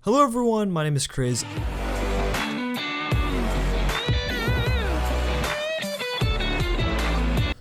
Hello everyone, my name is Chris.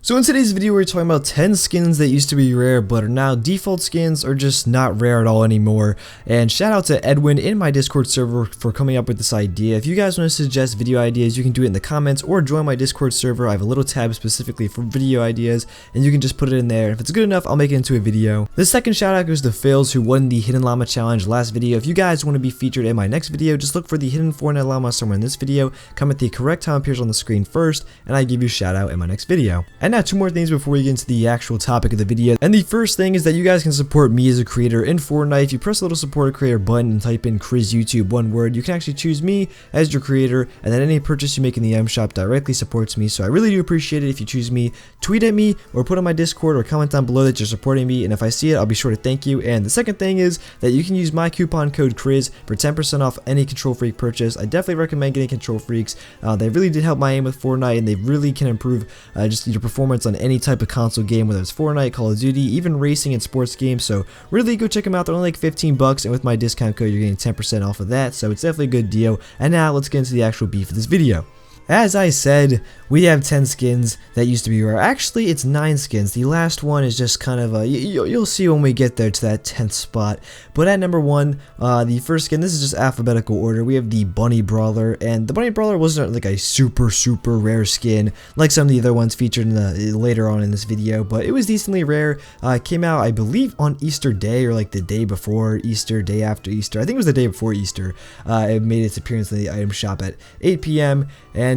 So in today's video we're talking about 10 skins that used to be rare but are now default skins or just not rare at all anymore. And shout out to Edwin in my Discord server for coming up with this idea. If you guys want to suggest video ideas, you can do it in the comments or join my Discord server. I have a little tab specifically for video ideas and you can just put it in there. If it's good enough, I'll make it into a video. The second shout out goes to Fails, who won the Hidden Llama Challenge last video. If you guys want to be featured in my next video, just look for the Hidden Fortnite Llama somewhere in this video, comment the correct time appears on the screen first, and I give you a shout out in my next video. And now two more things before we get into the actual topic of the video. And the first thing is that you guys can support me as a creator in Fortnite. If you press the little support a creator button and type in Chris YouTube, one word, you can actually choose me as your creator, and then any purchase you make in the item shop directly supports me. So I really do appreciate it if you choose me. Tweet at me or put on my Discord or comment down below that you're supporting me, and if I see it, I'll be sure to thank you. And the second thing is that you can use my coupon code Chris for 10% off any Control Freak purchase. I definitely recommend getting Control Freaks. They really did help my aim with Fortnite, and they really can improve just your performance on any type of console game, whether it's Fortnite, Call of Duty, even racing and sports games. So really go check them out. They're only like 15 bucks, and with my discount code you're getting 10% off of that, so it's definitely a good deal. And now let's get into the actual beef of this video. As I said, we have 10 skins that used to be rare. Actually, it's 9 skins. The last one is just kind of a, you'll see when we get there to that 10th spot. But at number 1, the first skin, this is just alphabetical order. We have the Bunny Brawler, and the Bunny Brawler wasn't like a super rare skin like some of the other ones featured in the later on in this video, but it was decently rare. It came out, I believe, on Easter Day or like the day before Easter, day after Easter. I think it was the day before Easter. It made its appearance in the item shop at 8 p.m. And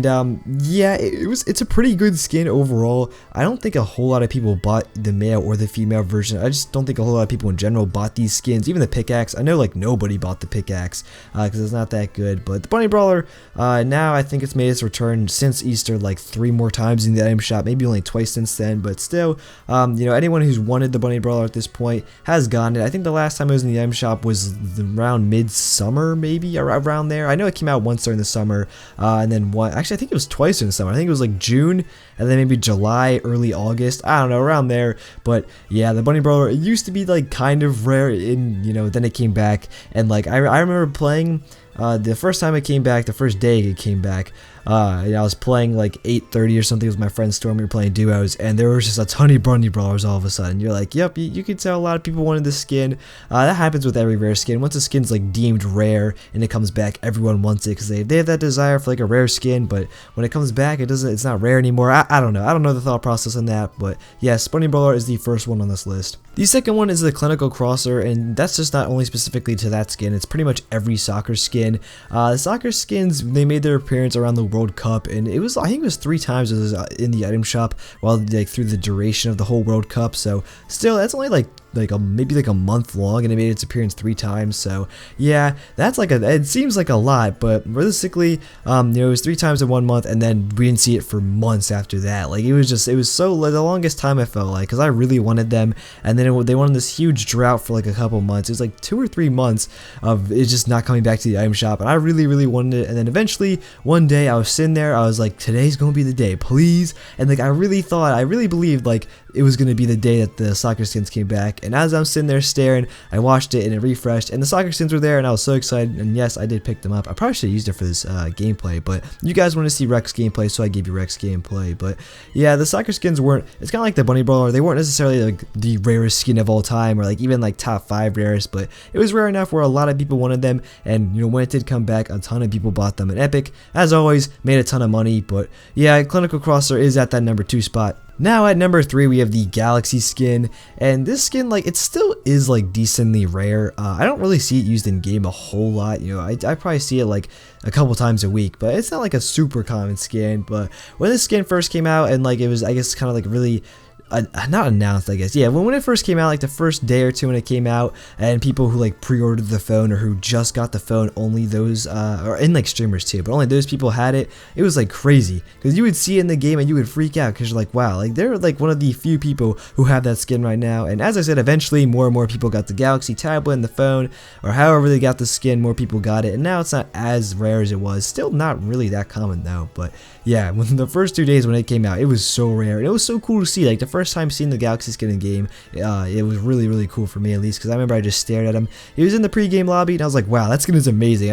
yeah, it's a pretty good skin overall. I don't think a whole lot of people bought the male or the female version. I just don't think a whole lot of people in general bought these skins. Even the pickaxe, I know like nobody bought the pickaxe because it's not that good. But the Bunny Brawler, now I think it's made its return since Easter like 3 more times in the item shop, maybe only twice since then. But still, you know, anyone who's wanted the Bunny Brawler at this point has gotten it. I think the last time it was in the item shop was around midsummer, maybe around there. I know it came out once during the summer, and then one. Actually, I think it was twice in the summer. I think it was like June and then maybe July, early August. I don't know, around there. But yeah, the Bunny Brawler, it used to be like kind of rare in, you know, then it came back. And like I remember playing the first time it came back, the first day it came back. I was playing like 8:30 or something with my friend Storm. We were playing duos, and there was just a ton of Bunny Brawlers all of a sudden. You're like, yep, you could tell a lot of people wanted this skin. That happens with every rare skin. Once a skin's like deemed rare and it comes back, everyone wants it because they have that desire for like a rare skin. But when it comes back, it's not rare anymore. I don't know. I don't know the thought process on that. But yes, Bunny Brawler is the first one on this list. The second one is the Clinical Crosser, and that's just not only specifically to that skin. It's pretty much every soccer skin. The soccer skins, they made their appearance around the World Cup, and it was, I think it was 3 times it was in the item shop while like through the duration of the whole World Cup. So still, that's only like maybe like a month long, and it made its appearance 3 times. So yeah, that's like it seems like a lot, but realistically, you know, it was 3 times in 1 month, and then we didn't see it for months after that. Like it was so like, the longest time I felt like, because I really wanted them, and then they went on this huge drought for like a couple months. It was like 2 or 3 months of it just not coming back to the item shop, and I really wanted it. And then eventually one day I was sitting there, I was like, today's gonna be the day, please. And like I really believed like it was gonna be the day that the soccer skins came back. And as I'm sitting there staring, I watched it and it refreshed, and the soccer skins were there, and I was so excited. And yes, I did pick them up. I probably should have used it for this gameplay, but you guys want to see Rex gameplay, so I gave you Rex gameplay. But yeah, the soccer skins weren't. It's kind of like the Bunny Brawler. They weren't necessarily like the rarest skin of all time, or like even like top 5 rarest, but it was rare enough where a lot of people wanted them. And you know, when it did come back, a ton of people bought them. And Epic, as always, made a ton of money. But yeah, Clinical Crosser is at that number 2 spot. Now at number 3 we have the Galaxy skin, and this skin, like, it still is like decently rare. I don't really see it used in game a whole lot. You know, I probably see it like a couple times a week, but it's not like a super common skin. But when this skin first came out, and like it was, I guess, kind of like really not announced, I guess. Yeah, when it first came out, like the first day or two when it came out, and people who like pre-ordered the phone or who just got the phone, only those or in like streamers too, but only those people had it. It was like crazy because you would see it in the game and you would freak out because you're like, wow, like they're like one of the few people who have that skin right now. And as I said, eventually more and more people got the Galaxy tablet and the phone, or however they got the skin, more people got it, and now it's not as rare as it was. Still not really that common though. But yeah, when the first 2 days when it came out, it was so rare, and it was so cool to see. Like the first time seeing the Galaxy skin in game, it was really cool for me, at least, because I remember I just stared at him. He was in the pre-game lobby, and I was like, wow, that skin is amazing.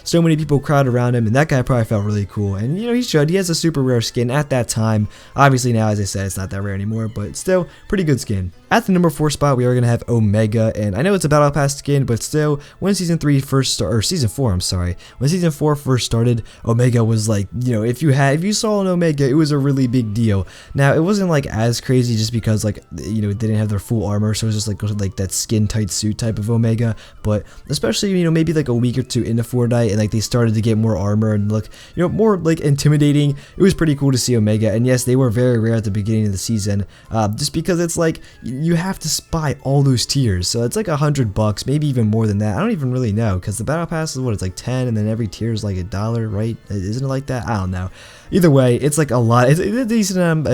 So many people crowded around him, and that guy probably felt really cool. And you know, he has a super rare skin at that time. Obviously now, as I said, it's not that rare anymore, but still pretty good skin. At the number 4 spot, we are gonna have Omega, and I know it's a Battle Pass skin, but still, when Season 4 when Season 4 first started, Omega was like, you know, if you saw an Omega, it was a really big deal. Now, it wasn't like as crazy just because, like, you know, they didn't have their full armor, so it was just like that skin tight suit type of Omega. But especially, you know, maybe like a week or two into Fortnite, and like they started to get more armor and look, you know, more like intimidating. It was pretty cool to see Omega, and yes, they were very rare at the beginning of the season, just because it's like you have to buy all those tiers, so it's like $100, maybe even more than that. I don't even really know, because the Battle Pass is what, it's like 10, and then every tier is like $1, right? Isn't it like that? I don't know. Either way, it's like a lot. It's a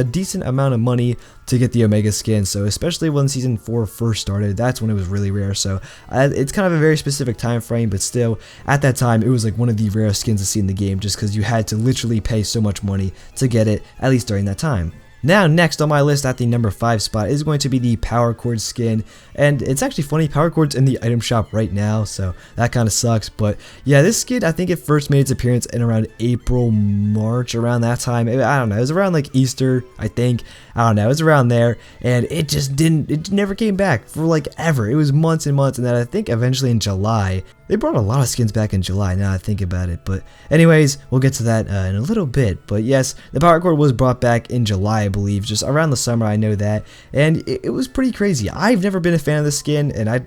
decent amount of money to get the Omega skin. So especially when Season 4 first started, that's when it was really rare. So it's kind of a very specific time frame, but still, at that time, it was like one of the rarest skins to see in the game, just because you had to literally pay so much money to get it, at least during that time. Now, next on my list at the number 5 spot is going to be the Power Chord skin, and it's actually funny, Power Chord's in the item shop right now, so that kind of sucks. But yeah, this skin, I think it first made its appearance in around April, March, around that time. I don't know, it was around like Easter, I think. I don't know, it was around there, and it never came back for like ever. It was months and months, and then I think eventually in July, they brought a lot of skins back in July, now I think about it. But anyways, we'll get to that in a little bit. But yes, the Power Chord was brought back in July, I believe, just around the summer, I know that. And it was pretty crazy. I've never been a fan of the skin, and I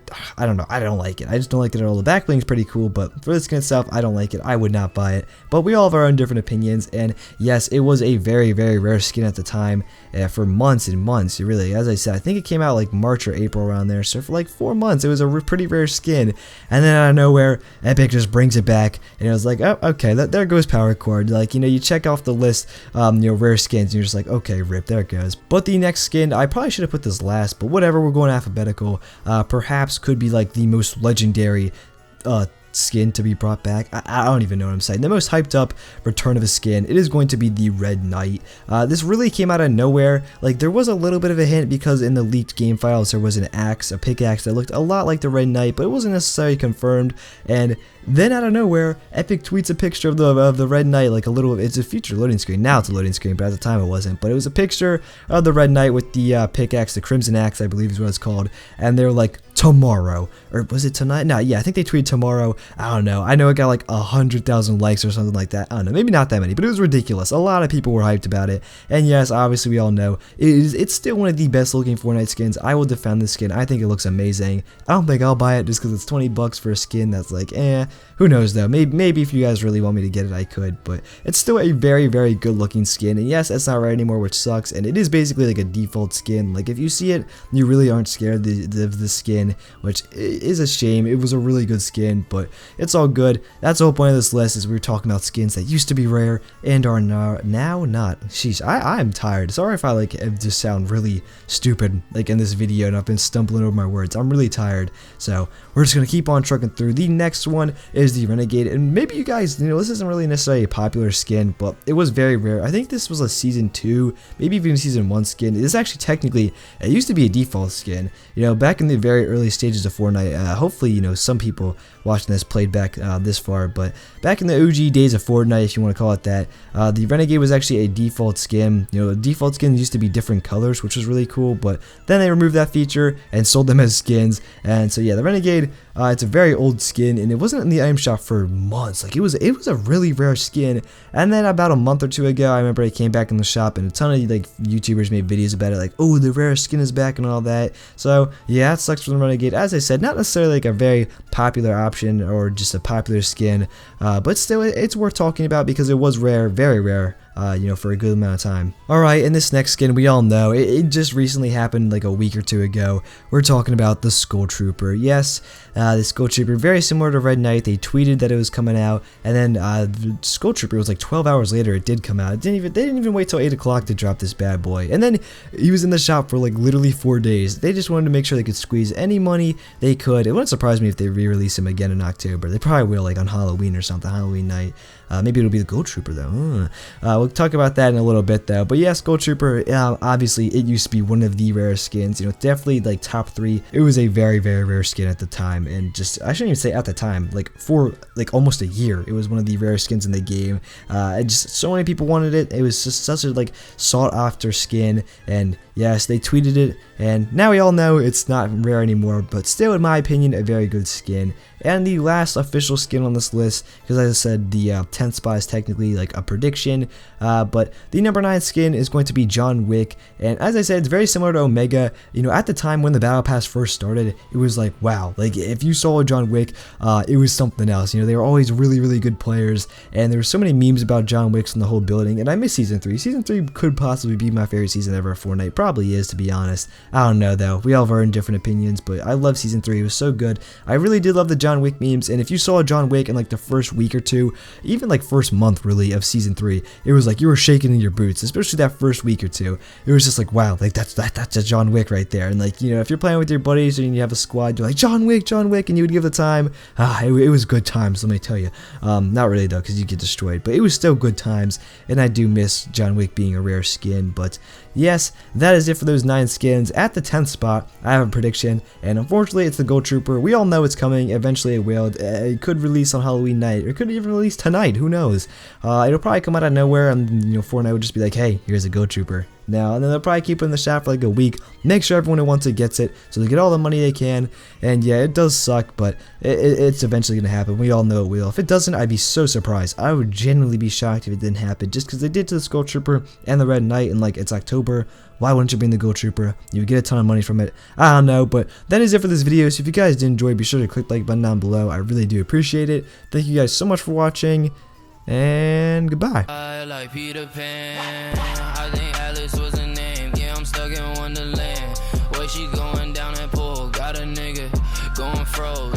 don't know, I don't like it. I just don't like it at all. The back bling's pretty cool, but for the skin itself, I don't like it. I would not buy it. But we all have our own different opinions, and yes, it was a very rare skin at the time, for months and months. Really, as I said, I think it came out like March or April around there, so for like 4 months, it was a pretty rare skin. And then out of nowhere, Epic just brings it back, and it was like, oh, okay, there goes Power Chord. Like, you know, you check off the list, you know, rare skins, and you're just like, okay, rip, there it goes. But the next skin, I probably should have put this last, but whatever, we're going alphabetical. Perhaps could be like the most legendary skin to be brought back. I don't even know what I'm saying. The most hyped up return of a skin, it is going to be the Red Knight. This really came out of nowhere. Like, there was a little bit of a hint because in the leaked game files there was an axe, a pickaxe that looked a lot like the Red Knight, but it wasn't necessarily confirmed. And then out of nowhere, Epic tweets a picture of the Red Knight, like a little, it's a future loading screen. Now it's a loading screen, but at the time it wasn't. But it was a picture of the Red Knight with the pickaxe, the Crimson Axe, I believe is what it's called. And they're like, tomorrow, or was it tonight? No, yeah, I think they tweeted tomorrow. I don't know. I know it got like 100,000 likes or something like that. I don't know, maybe not that many, but it was ridiculous. A lot of people were hyped about it. And yes, obviously we all know it's still one of the best looking Fortnite skins. I will defend this skin. I think it looks amazing. I don't think I'll buy it just because it's $20 for a skin that's like, who knows though. Maybe if you guys really want me to get it, I could, but it's still a very good looking skin. And yes, it's not right anymore, which sucks. And it is basically like a default skin. Like, if you see it, you really aren't scared of the skin, which is a shame. It was a really good skin, but it's all good. That's the whole point of this list, is we were talking about skins that used to be rare and are now not. Sheesh, I'm tired. Sorry if I like just sound really stupid like in this video and I've been stumbling over my words. I'm really tired, so we're just gonna keep on trucking through. The next one is the Renegade, and maybe you guys, you know, this isn't really necessarily a popular skin, but it was very rare. I think this was a Season 2, maybe even Season 1 skin. This actually technically, it used to be a default skin, you know, back in the very early stages of Fortnite. Hopefully, you know, some people watching this played back this far, but back in the OG days of Fortnite, if you want to call it that, the Renegade was actually a default skin. You know, default skins used to be different colors, which was really cool, but then they removed that feature and sold them as skins. And so yeah, the Renegade, it's a very old skin, and it wasn't in the item shop for months. Like, it was a really rare skin. And then about a month or two ago, I remember it came back in the shop, and a ton of like YouTubers made videos about it, like, oh, the rare skin is back and all that. So yeah, it sucks for the Renegade. As I said, not necessarily like a very popular option or just a popular skin, but still, it's worth talking about because it was rare, very rare. You know, for a good amount of time. Alright, and this next skin, we all know, it just recently happened like a week or two ago. We're talking about the Skull Trooper. Yes, the Skull Trooper, very similar to Red Knight. They tweeted that it was coming out, and then the Skull Trooper was like 12 hours later, it did come out. They didn't even wait till 8 o'clock to drop this bad boy. And then he was in the shop for like literally 4 days. They just wanted to make sure they could squeeze any money they could. It wouldn't surprise me if they re-release him again in October. They probably will, like on Halloween or something, Halloween night. Maybe it'll be the Gold Trooper though. We'll I'll talk about that in a little bit though. But yeah, Skull Trooper, obviously it used to be one of the rare skins, you know, definitely like top 3. It was a very, very rare skin at the time, and just, I shouldn't even say at the time, like for like almost a year, it was one of the rare skins in the game. And just so many people wanted it. It was just such a like sought after skin, and yes, they tweeted it, and now we all know it's not rare anymore, but still, in my opinion, a very good skin. And the last official skin on this list, because as I said, the 10th spot is technically like a prediction, but the number 9 skin is going to be John Wick. And as I said, it's very similar to Omega. You know, at the time when the Battle Pass first started, it was like, wow, like if you saw John Wick, it was something else. You know, they were always really, really good players, and there were so many memes about John Wicks in the whole building. And I miss Season 3. Season 3 could possibly be my favorite season ever of Fortnite. Probably is, to be honest. I don't know though. We all have our own different opinions, but I love Season 3. It was so good. I really did love the John Wick memes, and if you saw John Wick in like the first week or two, even like first month really of Season 3, it was like you were shaking in your boots, especially that first week or two. It was just like, wow, like that's a John Wick right there. And like, you know, if you're playing with your buddies and you have a squad, you're like, John Wick, and you would give the time. It was good times, let me tell you. Not really though, because you get destroyed, but it was still good times, and I do miss John Wick being a rare skin. But yes, that is it for those 9 skins. At the 10th spot, I have a prediction, and unfortunately it's the Gold Trooper. We all know it's coming. Eventually it will. It could release on Halloween night, or it could even release tonight, who knows. It'll probably come out of nowhere, and you know, Fortnite would just be like, hey, here's a Gold Trooper now, and then they'll probably keep it in the shop for like a week, make sure everyone who wants it gets it, so they get all the money they can. And yeah, it does suck, but it's eventually gonna happen. We all know it will. If it doesn't, I'd be so surprised. I would genuinely be shocked if it didn't happen, just because they did to the Skull Trooper and the Red Knight, and like, it's October. Why wouldn't you bring the Gold Trooper? You would get a ton of money from it. I don't know, but that is it for this video. So if you guys did enjoy, be sure to click the like button down below. I really do appreciate it. Thank you guys so much for watching, and goodbye. I like Peter Pan. I think Alice was a name. Yeah, I'm stuck in Wonderland. Where she going down that pole? Got a nigga going froze.